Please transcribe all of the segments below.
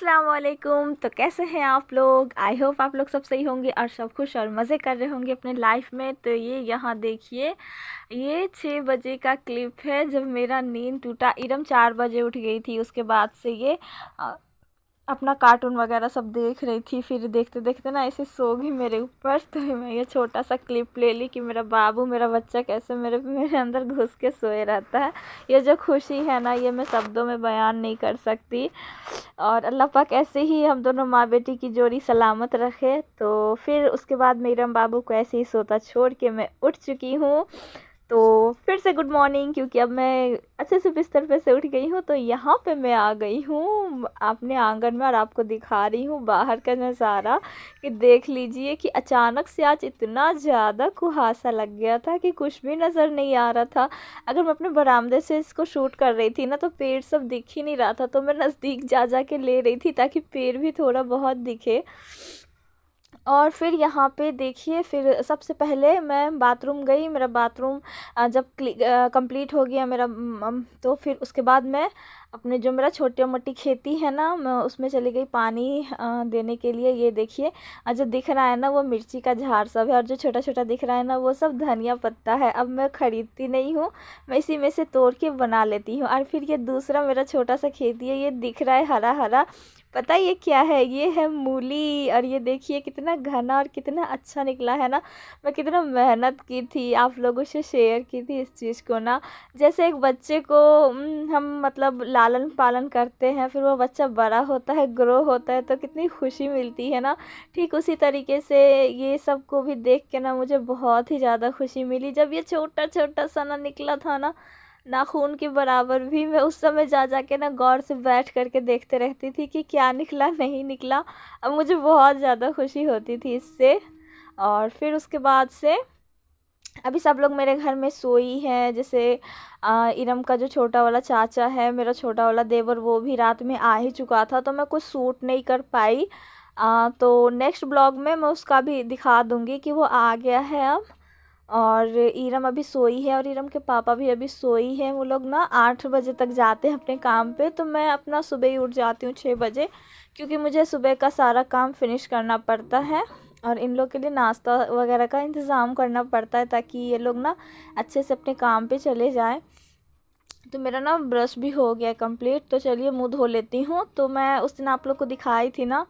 अस्सलाम वालेकुम। तो कैसे हैं आप लोग? आई होप आप लोग सब सही होंगे और सब खुश और मज़े कर रहे होंगे अपने लाइफ में। तो ये यहाँ देखिए, ये 6 बजे का क्लिप है जब मेरा नींद टूटा। इरम 4 बजे उठ गई थी। उसके बाद से ये अपना कार्टून वगैरह सब देख रही थी। फिर देखते देखते ना ऐसे सो गई मेरे ऊपर। तो मैं ये छोटा सा क्लिप ले ली कि मेरा बाबू, मेरा बच्चा कैसे मेरे अंदर घुस के सोए रहता है। ये जो खुशी है ना, ये मैं शब्दों में बयान नहीं कर सकती। और अल्लाह पाक ऐसे ही हम दोनों माँ बेटी की जोड़ी सलामत रखे। तो फिर उसके बाद मेरे बाबू को ऐसे ही सोता छोड़ के मैं उठ चुकी हूँ। तो फिर से गुड मॉर्निंग, क्योंकि अब मैं अच्छे से बिस्तर पे से उठ गई हूँ। तो यहाँ पे मैं आ गई हूँ अपने आंगन में और आपको दिखा रही हूँ बाहर का नज़ारा। कि देख लीजिए कि अचानक से आज इतना ज़्यादा कुहासा लग गया था कि कुछ भी नज़र नहीं आ रहा था। अगर मैं अपने बरामदे से इसको शूट कर रही थी ना, तो पेड़ सब दिख ही नहीं रहा था। तो मैं नज़दीक जा जा के ले रही थी ताकि पेड़ भी थोड़ा बहुत दिखे। और फिर यहाँ पे देखिए, फिर सबसे पहले मैं बाथरूम गई। मेरा बाथरूम जब कंप्लीट हो गया मेरा, तो फिर उसके बाद मैं अपने जो मेरा छोटी मोटी खेती है ना, मैं उसमें चली गई पानी देने के लिए। ये देखिए, जो दिख रहा है ना वो मिर्ची का झाड़ सब है, और जो छोटा छोटा दिख रहा है ना वो सब धनिया पत्ता है। अब मैं ख़रीदती नहीं हूँ, मैं इसी में से तोड़ के बना लेती हूँ। और फिर ये दूसरा मेरा छोटा सा खेती है, ये दिख रहा है हरा हरा। पता है ये क्या है? ये है मूली। और ये देखिए कितना घना और कितना अच्छा निकला है ना। मैं कितना मेहनत की थी, आप लोगों से शेयर की थी इस चीज़ को ना। जैसे एक बच्चे को हम मतलब लालन पालन करते हैं, फिर वो बच्चा बड़ा होता है, ग्रो होता है, तो कितनी खुशी मिलती है ना। ठीक उसी तरीके से ये सब को भी देख के ना मुझे बहुत ही ज़्यादा खुशी मिली। जब ये छोटा छोटा सा ना निकला था ना, नाखून के बराबर भी, मैं उस समय जा जा के ना गौर से बैठ करके देखते रहती थी कि क्या निकला नहीं निकला। अब मुझे बहुत ज़्यादा खुशी होती थी इससे। और फिर उसके बाद से अभी सब लोग मेरे घर में सोई हैं। जैसे इरम का जो छोटा वाला चाचा है, मेरा छोटा वाला देवर, वो भी रात में आ ही चुका था। तो मैं कुछ शूट नहीं कर पाई। तो नेक्स्ट ब्लॉग में मैं उसका भी दिखा दूँगी कि वो आ गया है अब। और इरम अभी सोई है और इरम के पापा भी अभी सोई है। वो लोग ना 8 बजे तक जाते हैं अपने काम पे। तो मैं अपना सुबह ही उठ जाती हूँ 6 बजे, क्योंकि मुझे सुबह का सारा काम फिनिश करना पड़ता है। और इन लोग के लिए नाश्ता वगैरह का इंतज़ाम करना पड़ता है, ताकि ये लोग ना अच्छे से अपने काम पे चले जाएं। तो मेरा ना ब्रश भी हो गया कंप्लीट। तो चलिए मुँह धो लेती हूँ। तो मैं उस दिन आप लोग को दिखाई थी ना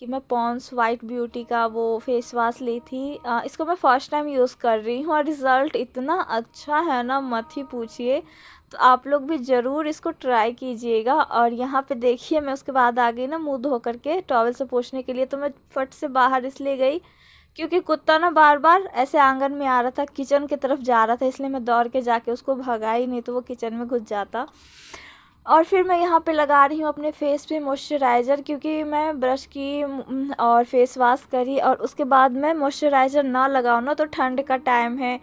कि मैं पॉन्ड्स वाइट ब्यूटी का वो फेस वॉश ली थी। इसको मैं फ़र्स्ट टाइम यूज़ कर रही हूँ और रिज़ल्ट इतना अच्छा है ना, मत ही पूछिए। तो आप लोग भी ज़रूर इसको ट्राई कीजिएगा। और यहाँ पे देखिए, मैं उसके बाद आ गई ना मुँह धो करके टॉवल से पोंछने के लिए। तो मैं फट से बाहर इसलिए गई क्योंकि कुत्ता ना बार बार ऐसे आंगन में आ रहा था, किचन की तरफ जा रहा था। इसलिए मैं दौड़ के जाके उसको भगाई, नहीं तो वो किचन में घुस जाता। और फिर मैं यहाँ पे लगा रही हूँ अपने फेस पे मॉइस्चराइज़र, क्योंकि मैं ब्रश की और फेस वॉश करी और उसके बाद मैं मॉइस्चराइज़र ना लगाऊँ ना, तो ठंड का टाइम है,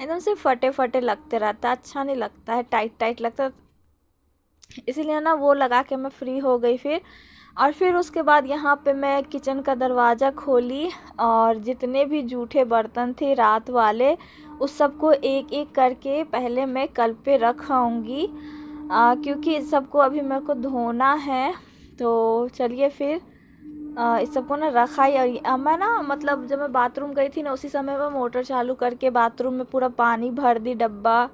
एकदम से फटे फटे लगते रहता है, अच्छा नहीं लगता है, टाइट टाइट लगता है। इसीलिए ना वो लगा के मैं फ्री हो गई फिर। और फिर उसके बाद यहाँ पे मैं किचन का दरवाज़ा खोली और जितने भी जूठे बर्तन थे रात वाले, उस सबको एक एक करके पहले मैं कल पे रखाऊंगी, क्योंकि इस सबको अभी मेरे को धोना है। तो चलिए फिर इस सबको ना रखा ही। और मैं ना मतलब जब मैं बाथरूम गई थी ना, उसी समय मैं मोटर चालू करके बाथरूम में पूरा पानी भर दी डब्बा,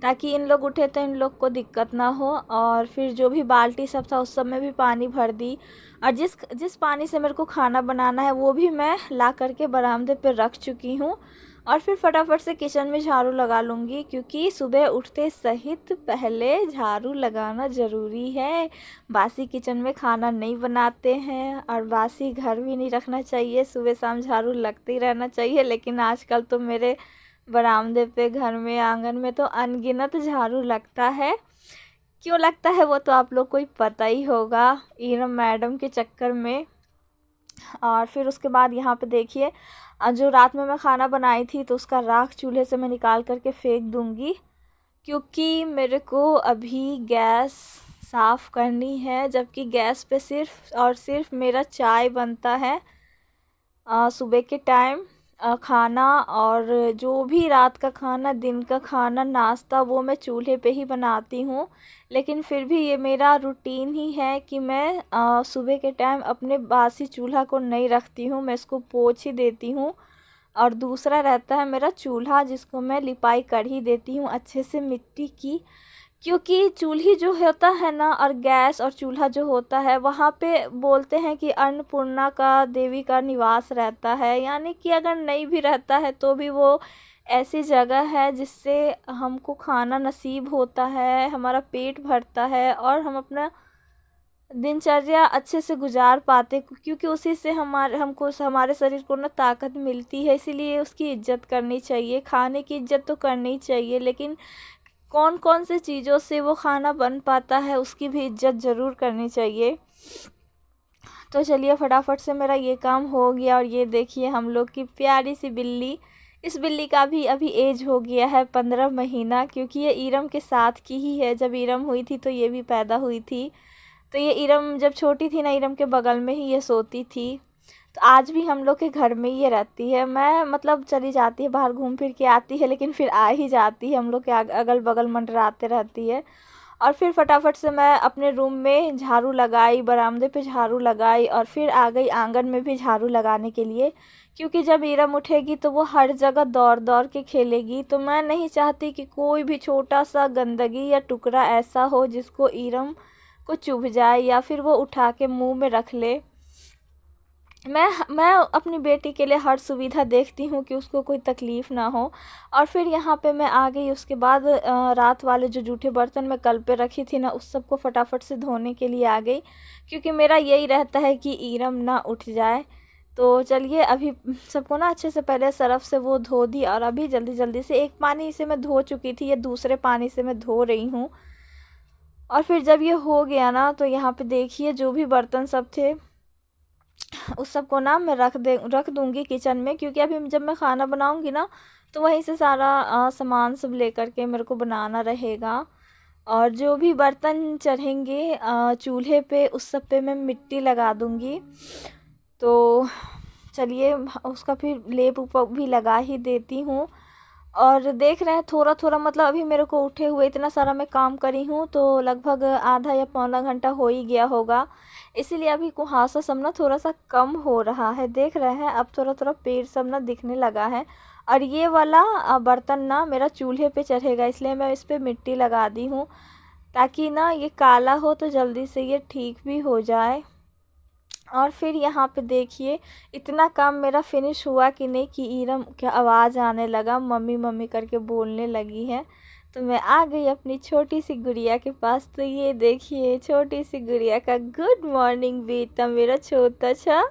ताकि इन लोग उठे तो इन लोग को दिक्कत ना हो। और फिर जो भी बाल्टी सब था उस सब में भी पानी भर दी। और जिस जिस पानी से मेरे को खाना बनाना है वो भी मैं ला करके बरामदे पे रख चुकी हूँ। और फिर फटाफट से किचन में झाड़ू लगा लूँगी, क्योंकि सुबह उठते सहित पहले झाड़ू लगाना ज़रूरी है। बासी किचन में खाना नहीं बनाते हैं और बासी घर भी नहीं रखना चाहिए, सुबह शाम झाड़ू लगते ही रहना चाहिए। लेकिन आजकल तो मेरे बरामदे पे, घर में, आंगन में तो अनगिनत झाड़ू लगता है। क्यों लगता है वो तो आप लोग को ही पता ही होगा, इरम मैडम के चक्कर में। और फिर उसके बाद यहाँ पे देखिए, जो रात में मैं खाना बनाई थी तो उसका राख चूल्हे से मैं निकाल करके फेंक दूँगी, क्योंकि मेरे को अभी गैस साफ़ करनी है। जबकि गैस पे सिर्फ़ और सिर्फ मेरा चाय बनता है सुबह के टाइम। खाना और जो भी रात का खाना, दिन का खाना, नाश्ता, वो मैं चूल्हे पे ही बनाती हूँ। लेकिन फिर भी ये मेरा रूटीन ही है कि मैं सुबह के टाइम अपने बासी चूल्हा को नहीं रखती हूँ, मैं इसको पोंछ ही देती हूँ। और दूसरा रहता है मेरा चूल्हा, जिसको मैं लिपाई कर ही देती हूँ अच्छे से मिट्टी की। क्योंकि चूल्ही जो होता है ना, और गैस और चूल्हा जो होता है, वहाँ पे बोलते हैं कि अन्नपूर्णा का देवी का निवास रहता है। यानी कि अगर नहीं भी रहता है तो भी वो ऐसी जगह है जिससे हमको खाना नसीब होता है, हमारा पेट भरता है और हम अपना दिनचर्या अच्छे से गुजार पाते, क्योंकि उसी से हमारे शरीर को ना ताकत मिलती है। इसीलिए उसकी इज्जत करनी चाहिए। खाने की इज्जत तो करनी चाहिए, लेकिन कौन कौन से चीज़ों से वो खाना बन पाता है उसकी भी इज्जत ज़रूर करनी चाहिए। तो चलिए फटाफट से मेरा ये काम हो गया। और ये देखिए हम लोग की प्यारी सी बिल्ली, इस बिल्ली का भी अभी एज हो गया है 15 महीना, क्योंकि ये इरम के साथ की ही है। जब इरम हुई थी तो ये भी पैदा हुई थी। तो ये इरम जब छोटी थी ना, इरम के बगल में ही ये सोती थी। तो आज भी हम लोग के घर में ही ये रहती है। मैं मतलब चली जाती है बाहर, घूम फिर के आती है, लेकिन फिर आ ही जाती है, हम लोग के अगल बगल मंडराते रहती है। और फिर फटाफट से मैं अपने रूम में झाड़ू लगाई, बरामदे पे झाड़ू लगाई, और फिर आ गई आंगन में भी झाड़ू लगाने के लिए। क्योंकि जब इरम उठेगी तो वो हर जगह दौड़ दौड़ के खेलेगी, तो मैं नहीं चाहती कि कोई भी छोटा सा गंदगी या टुकड़ा ऐसा हो जिसको इरम को चुभ जाए या फिर वो उठा के मुंह में रख ले। मैं अपनी बेटी के लिए हर सुविधा देखती हूँ कि उसको कोई तकलीफ़ ना हो। और फिर यहाँ पे मैं आ गई। उसके बाद रात वाले जो जूठे बर्तन मैं कल पे रखी थी ना, उस सब को फटाफट से धोने के लिए आ गई, क्योंकि मेरा यही रहता है कि इरम ना उठ जाए। तो चलिए अभी सबको ना अच्छे से पहले सरफ़ से वो धो दी, और अभी जल्दी जल्दी से एक पानी से मैं धो चुकी थी, ये दूसरे पानी से मैं धो रही हूँ। और फिर जब ये हो गया ना, तो यहाँ पे देखिए जो भी बर्तन सब थे उस सब को ना मैं रख दूँगी किचन में, क्योंकि अभी जब मैं खाना बनाऊँगी ना, तो वहीं से सारा सामान सब लेकर के मेरे को बनाना रहेगा। और जो भी बर्तन चढ़ेंगे चूल्हे पे, उस सब पे मैं मिट्टी लगा दूँगी। तो चलिए उसका फिर लेप उप भी लगा ही देती हूँ। और देख रहे हैं थोड़ा थोड़ा, मतलब अभी मेरे को उठे हुए इतना सारा मैं काम करी हूँ, तो लगभग आधा या पौना घंटा हो ही गया होगा। इसीलिए अभी कुहासा सब ना थोड़ा सा कम हो रहा है। देख रहे हैं अब थोड़ा थोड़ा पेड़ सब ना दिखने लगा है। और ये वाला बर्तन ना मेरा चूल्हे पे चढ़ेगा, इसलिए मैं इस पर मिट्टी लगा दी हूँ, ताकि ना ये काला हो तो जल्दी से ये ठीक भी हो जाए। और फिर यहाँ पे देखिए इतना काम मेरा फिनिश हुआ कि नहीं, कि इरम क्या आवाज़ आने लगा, मम्मी मम्मी करके बोलने लगी है। तो मैं आ गई अपनी छोटी सी गुड़िया के पास। तो ये देखिए छोटी सी गुड़िया का गुड मॉर्निंग बेटा, मेरा छोटा सा।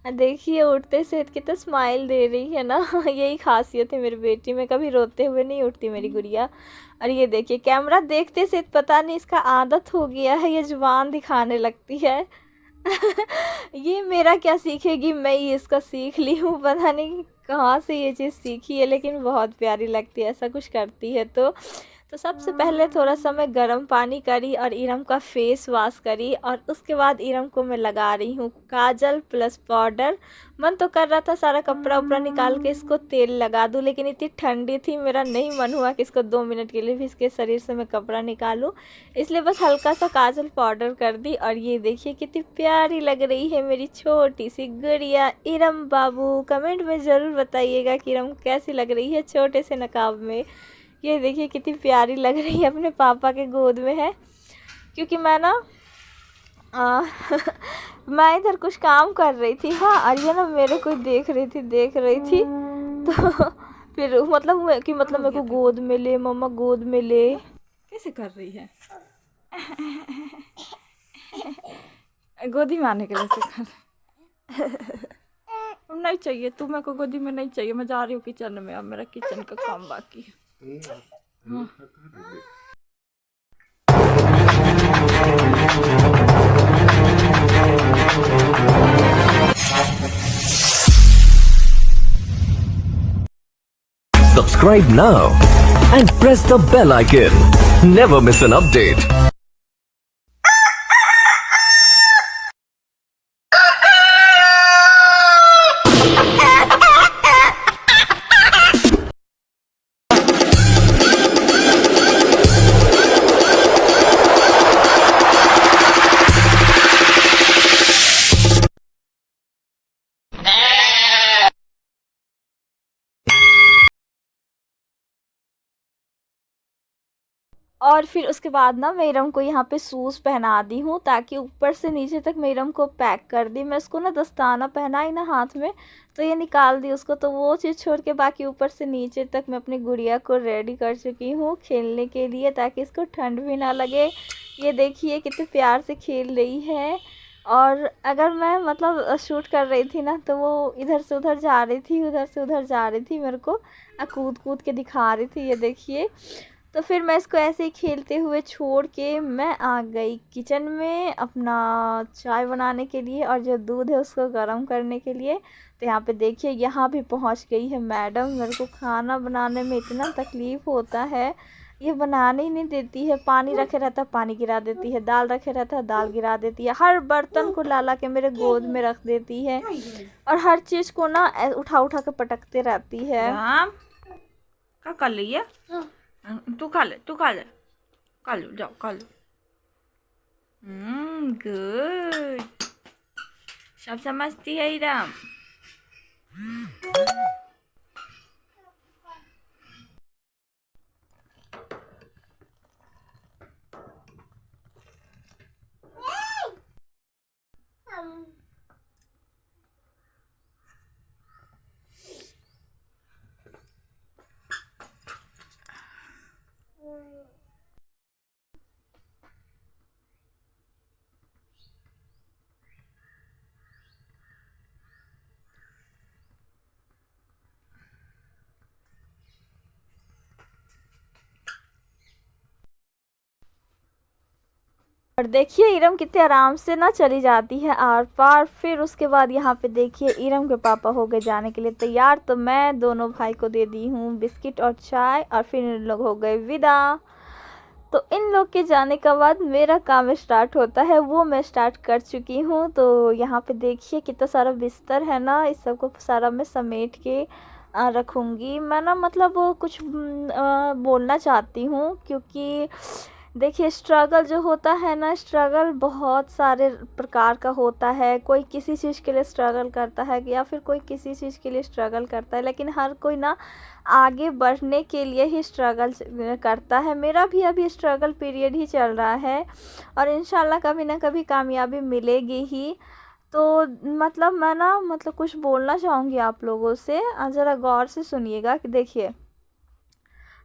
देखिए उठते से कितना स्माइल दे रही है ना। यही खासियत है मेरी बेटी में, कभी रोते हुए नहीं उठती मेरी गुड़िया। और ये देखिए कैमरा देखते से पता नहीं इसका आदत हो गया है, ये जुबान दिखाने लगती है। ये मेरा क्या सीखेगी, मैं ही इसका सीख ली हूँ, पता नहीं कहाँ से ये चीज़ सीखी है, लेकिन बहुत प्यारी लगती है ऐसा कुछ करती है। तो सबसे पहले थोड़ा सा मैं गर्म पानी करी और इरम का फेस वॉश करी, और उसके बाद इरम को मैं लगा रही हूँ काजल प्लस पाउडर। मन तो कर रहा था सारा कपड़ा उपड़ा निकाल के इसको तेल लगा दूँ, लेकिन इतनी ठंडी थी, मेरा नहीं मन हुआ कि इसको 2 मिनट के लिए भी इसके शरीर से मैं कपड़ा निकालूँ। इसलिए बस हल्का सा काजल पाउडर कर दी। और ये देखिए कितनी प्यारी लग रही है मेरी छोटी सी गुड़िया। इरम बाबू कमेंट में ज़रूर बताइएगा कि इरम कैसी लग रही है छोटे से नकाब में। ये देखिए कितनी प्यारी लग रही है, अपने पापा के गोद में है। क्योंकि मैं ना मैं इधर कुछ काम कर रही थी, हाँ, और ये ना मेरे को देख रही थी। तो फिर मतलब मेरे को गोद में ले मम्मा, गोद में ले। कैसे कर रही है? गोदी में आने के लिए सिखा। नहीं चाहिए, तू मेरे को गोदी में नहीं चाहिए, मैं जा रही हूँ किचन में, अब मेरा किचन का काम बाकी है। हाँ। Subscribe now and press the bell icon. Never miss an update. और फिर उसके बाद ना मैं इरम को यहाँ पे शूज़ पहना दी हूँ ताकि ऊपर से नीचे तक मैं इरम को पैक कर दी। मैं उसको ना दस्ताना पहनाई ना हाथ में, तो ये निकाल दी उसको, तो वो चीज़ छोड़ के बाकी ऊपर से नीचे तक मैं अपनी गुड़िया को रेडी कर चुकी हूँ खेलने के लिए, ताकि इसको ठंड भी ना लगे। ये देखिए कितने प्यार से खेल रही है। और अगर मैं मतलब शूट कर रही थी ना, तो वो इधर से उधर जा रही थी, उधर से उधर जा रही थी, मेरे को कूद कूद के दिखा रही थी। ये देखिए, तो फिर मैं इसको ऐसे ही खेलते हुए छोड़ के मैं आ गई किचन में अपना चाय बनाने के लिए और जो दूध है उसको गर्म करने के लिए। तो यहाँ पे देखिए यहाँ भी पहुँच गई है मैडम। मेरे को खाना बनाने में इतना तकलीफ़ होता है, ये बनाने ही नहीं देती है। पानी रखे रहता है पानी गिरा देती है, दाल रखे रहता है दाल गिरा देती है, हर बर्तन को ला ला के मेरे गोद में रख देती है और हर चीज़ को ना उठा उठा के पटकते रहती है। राम क्या कर रही है? तू खा ले, तू खा ले, खा लो, जाओ खा लो। गुड, सब समझती है इरम। और देखिए इरम कितने आराम से ना चली जाती है आर पार। फिर उसके बाद यहाँ पे देखिए इरम के पापा हो गए जाने के लिए तैयार, तो मैं दोनों भाई को दे दी हूँ बिस्किट और चाय और फिर इन लोग हो गए विदा। तो इन लोग के जाने के बाद मेरा काम स्टार्ट होता है, वो मैं स्टार्ट कर चुकी हूँ। तो यहाँ पे देखिए कितना सारा बिस्तर है ना, इस सब को सारा मैं समेट के रखूँगी। मैं ना मतलब कुछ बोलना चाहती हूँ, क्योंकि देखिए स्ट्रगल जो होता है ना, स्ट्रगल बहुत सारे प्रकार का होता है। कोई किसी चीज़ के लिए स्ट्रगल करता है या फिर कोई किसी चीज़ के लिए स्ट्रगल करता है, लेकिन हर कोई ना आगे बढ़ने के लिए ही स्ट्रगल करता है। मेरा भी अभी स्ट्रगल पीरियड ही चल रहा है और इंशाल्लाह कभी ना कभी कामयाबी मिलेगी ही। तो मतलब मैं ना मतलब कुछ बोलना चाहूँगी आप लोगों से, ज़रा गौर से सुनिएगा। कि देखिए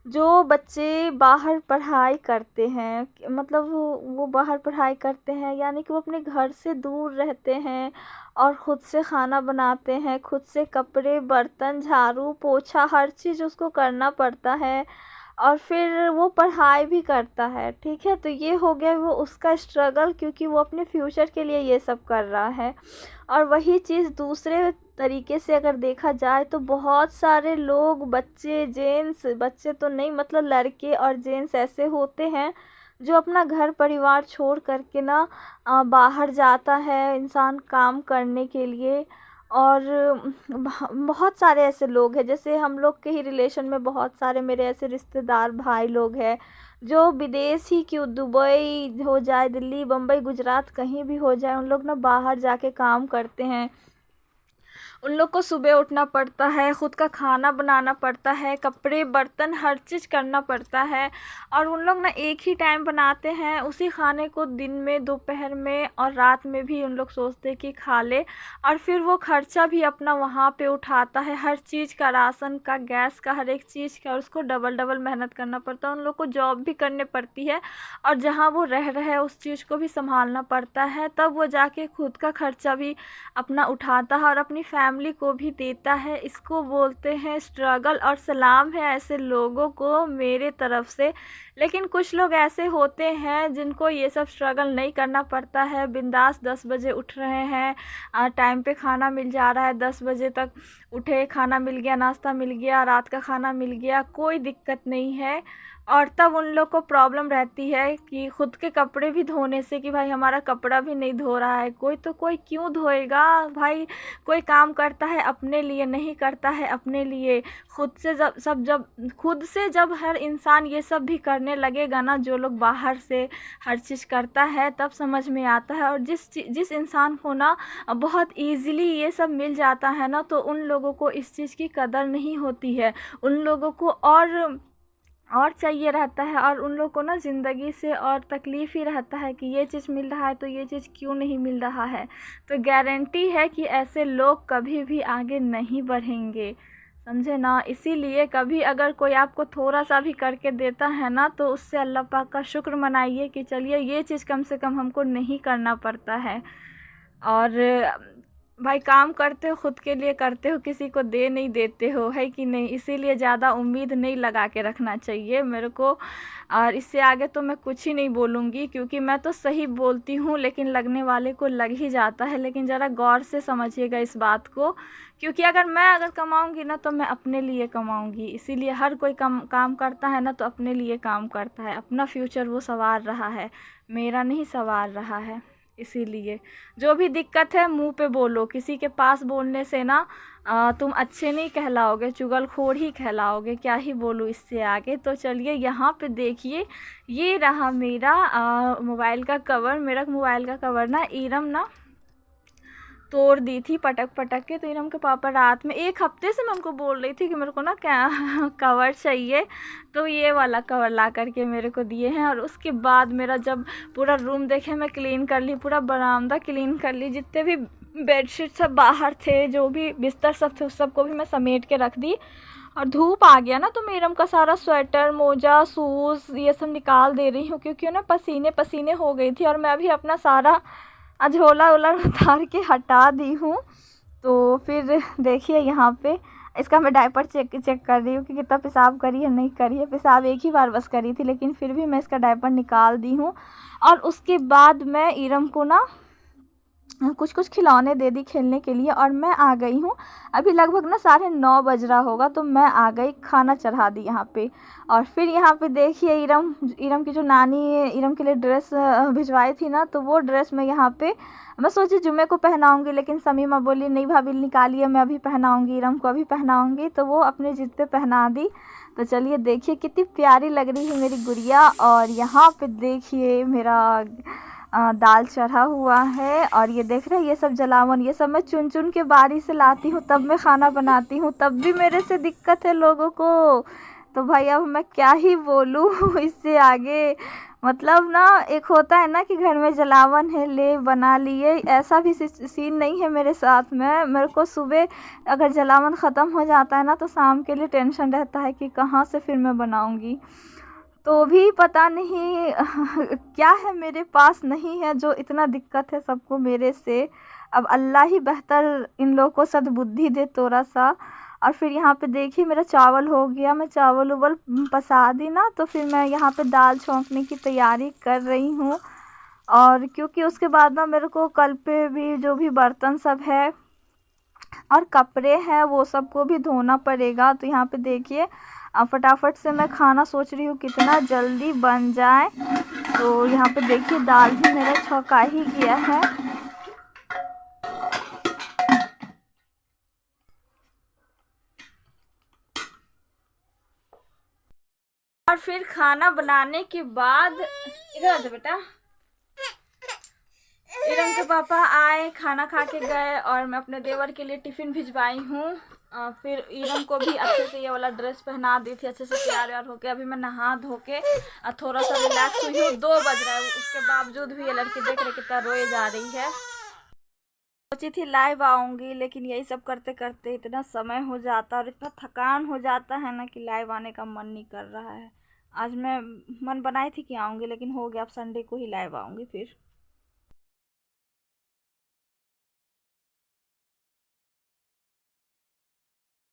जो बच्चे बाहर पढ़ाई करते हैं, मतलब वो बाहर पढ़ाई करते हैं यानी कि वो अपने घर से दूर रहते हैं और ख़ुद से खाना बनाते हैं, खुद से कपड़े बर्तन झाड़ू पोछा हर चीज़ उसको करना पड़ता है और फिर वो पढ़ाई भी करता है, ठीक है। तो ये हो गया वो उसका स्ट्रगल, क्योंकि वो अपने फ्यूचर के लिए ये सब कर रहा है। और वही चीज़ दूसरे तरीके से अगर देखा जाए तो बहुत सारे लोग बच्चे जेंट्स, बच्चे तो नहीं मतलब लड़के और जेंट्स ऐसे होते हैं जो अपना घर परिवार छोड़ करके ना बाहर जाता है इंसान काम करने के लिए। और बहुत सारे ऐसे लोग हैं, जैसे हम लोग के ही रिलेशन में बहुत सारे मेरे ऐसे रिश्तेदार भाई लोग हैं जो विदेश ही क्यों, दुबई हो जाए, दिल्ली बम्बई गुजरात कहीं भी हो जाए, उन लोग ना बाहर जाके काम करते हैं। उन लोग को सुबह उठना पड़ता है, ख़ुद का खाना बनाना पड़ता है, कपड़े बर्तन हर चीज़ करना पड़ता है। और उन लोग ना एक ही टाइम बनाते हैं उसी खाने को, दिन में दोपहर में और रात में भी उन लोग सोचते हैं कि खा ले। और फिर वो खर्चा भी अपना वहाँ पे उठाता है, हर चीज़ का, राशन का, गैस का, हर एक चीज़ का, और उसको डबल डबल मेहनत करना पड़ता है। उन लोग को जॉब भी करनी पड़ती है और जहाँ वो रह रहे हैं उस चीज़ को भी संभालना पड़ता है, तब वो जाके खुद का खर्चा भी अपना उठाता है और अपनी फैमिली को भी देता है। इसको बोलते हैं स्ट्रगल, और सलाम है ऐसे लोगों को मेरे तरफ से। लेकिन कुछ लोग ऐसे होते हैं जिनको ये सब स्ट्रगल नहीं करना पड़ता है, बिंदास 10 बजे उठ रहे हैं, टाइम पे खाना मिल जा रहा है, 10 बजे तक उठे, खाना मिल गया, नाश्ता मिल गया, रात का खाना मिल गया, कोई दिक्कत नहीं है। और तब उन लोग को प्रॉब्लम रहती है कि ख़ुद के कपड़े भी धोने से, कि भाई हमारा कपड़ा भी नहीं धो रहा है कोई, तो कोई क्यों धोएगा भाई। कोई काम करता है अपने लिए, नहीं करता है अपने लिए। खुद से जब हर इंसान ये सब भी करने लगेगा ना, जो लोग बाहर से हर चीज़ करता है, तब समझ में आता है। और जिस इंसान को ना बहुत ईज़िली ये सब मिल जाता है ना, तो उन लोगों को इस चीज़ की कदर नहीं होती है। उन लोगों को और और चाहिए रहता है, और उन लोग को ना ज़िंदगी से और तकलीफ़ ही रहता है कि ये चीज़ मिल रहा है तो ये चीज़ क्यों नहीं मिल रहा है। तो गारंटी है कि ऐसे लोग कभी भी आगे नहीं बढ़ेंगे, समझे ना। इसीलिए कभी अगर कोई आपको थोड़ा सा भी करके देता है ना, तो उससे अल्लाह पाक का शुक्र मनाइए कि चलिए ये चीज़ कम से कम हमको नहीं करना पड़ता है। और भाई काम करते हो खुद के लिए करते हो, किसी को दे नहीं देते हो, है कि नहीं। इसीलिए ज़्यादा उम्मीद नहीं लगा के रखना चाहिए मेरे को। और इससे आगे तो मैं कुछ ही नहीं बोलूँगी, क्योंकि मैं तो सही बोलती हूँ लेकिन लगने वाले को लग ही जाता है। लेकिन ज़रा गौर से समझिएगा इस बात को, क्योंकि अगर कमाऊँगी ना तो मैं अपने लिए कमाऊँगी। इसीलिए हर कोई काम करता है ना तो अपने लिए काम करता है, अपना फ्यूचर वो संवार रहा है, मेरा नहीं संवार रहा है। इसीलिए जो भी दिक्कत है मुंह पे बोलो, किसी के पास बोलने से ना तुम अच्छे नहीं कहलाओगे, चुगलखोर ही कहलाओगे। क्या ही बोलूँ इससे आगे। तो चलिए यहाँ पे देखिए, ये रहा मेरा मोबाइल का कवर। मेरा मोबाइल का कवर ना इरम ना तोड़ दी थी पटक पटक के। तो इरम के पापा रात में, एक हफ्ते से मैं उनको बोल रही थी कि मेरे को ना क्या कवर चाहिए, तो ये वाला कवर ला करके मेरे को दिए हैं। और उसके बाद मेरा जब पूरा रूम देखे मैं क्लीन कर ली, पूरा बरामदा क्लीन कर ली, जितने भी बेडशीट सब बाहर थे, जो भी बिस्तर सब थे, उस सबको भी मैं समेट के रख दी। और धूप आ गया ना तो मैं इरम का सारा स्वेटर, मोजा, शूज़ ये सब निकाल दे रही हूँ, क्योंकि ना पसीने पसीने हो गई थी। और मैं अभी अपना सारा झोला वोला उतार के हटा दी हूँ। तो फिर देखिए यहाँ पे इसका मैं डायपर चेक कर रही हूँ कि कितना पेशाब करी है नहीं करी है। पेशाब एक ही बार बस करी थी, लेकिन फिर भी मैं इसका डायपर निकाल दी हूँ। और उसके बाद मैं इरम को ना कुछ कुछ खिलौने दे दी खेलने के लिए, और मैं आ गई हूँ। अभी लगभग ना 9:30 बज रहा होगा, तो मैं आ गई, खाना चढ़ा दी यहाँ पे। और फिर यहाँ पे देखिए इरम की जो नानी इरम के लिए ड्रेस भिजवाई थी ना, तो वो ड्रेस मैं यहाँ पे मैं सोची जुम्मे को पहनाऊँगी, लेकिन समीमा बोली नहीं भाभी निकालिए, मैं अभी पहनाऊँगी, इरम को अभी पहनाऊँगी। तो वो अपनी ज़िद पे पहना दी। तो चलिए देखिए कितनी प्यारी लग रही है मेरी गुड़िया। और यहाँ पे देखिए मेरा दाल चढ़ा हुआ है। और ये देख रहे हैं, ये सब जलावन, ये सब मैं चुन चुन के बारी से लाती हूँ, तब मैं खाना बनाती हूँ, तब भी मेरे से दिक्कत है लोगों को। तो भाई अब मैं क्या ही बोलूँ इससे आगे। मतलब ना एक होता है ना कि घर में जलावन है, ले बना लिए, ऐसा भी सीन नहीं है मेरे साथ में। मेरे को सुबह अगर जलावन ख़त्म हो जाता है ना, तो शाम के लिए टेंशन रहता है कि कहाँ से फिर मैं बनाऊँगी। तो भी पता नहीं क्या है मेरे पास नहीं है जो इतना दिक्कत है सबको मेरे से। अब अल्लाह ही बेहतर इन लोगों को सद्बुद्धि दे थोड़ा सा। और फिर यहाँ पे देखिए मेरा चावल हो गया, मैं चावल उवल पसा दी ना, तो फिर मैं यहाँ पे दाल छौंकने की तैयारी कर रही हूँ। और क्योंकि उसके बाद ना मेरे को कल पे भी जो भी बर्तन सब है और कपड़े हैं वो सबको भी धोना पड़ेगा। तो यहाँ पे देखिए फटाफट से मैं खाना सोच रही हूँ कितना जल्दी बन जाए। तो यहाँ पे देखिए दाल भी मेरा छौंका ही गया है। और फिर खाना बनाने के बाद इधर आ जा बेटा। इरम के पापा आए, खाना खा के गए, और मैं अपने देवर के लिए टिफ़िन भिजवाई हूँ। फिर इरम को भी अच्छे से ये वाला ड्रेस पहना दी थी, अच्छे से तैयार व्यार होके अभी मैं नहा धो के थोड़ा सा रिलैक्स हुई हूँ। 2 बज रहा है, उसके बावजूद भी ये लड़की देख रहे कितना रोए जा रही है। सोची थी लाइव आऊँगी, लेकिन यही सब करते करते इतना समय हो जाता और इतना थकान हो जाता है ना कि लाइव आने का मन नहीं कर रहा है। आज मैं मन बनाई थी कि आऊँगी, लेकिन हो गया, अब संडे को ही लाइव आऊँगी फिर।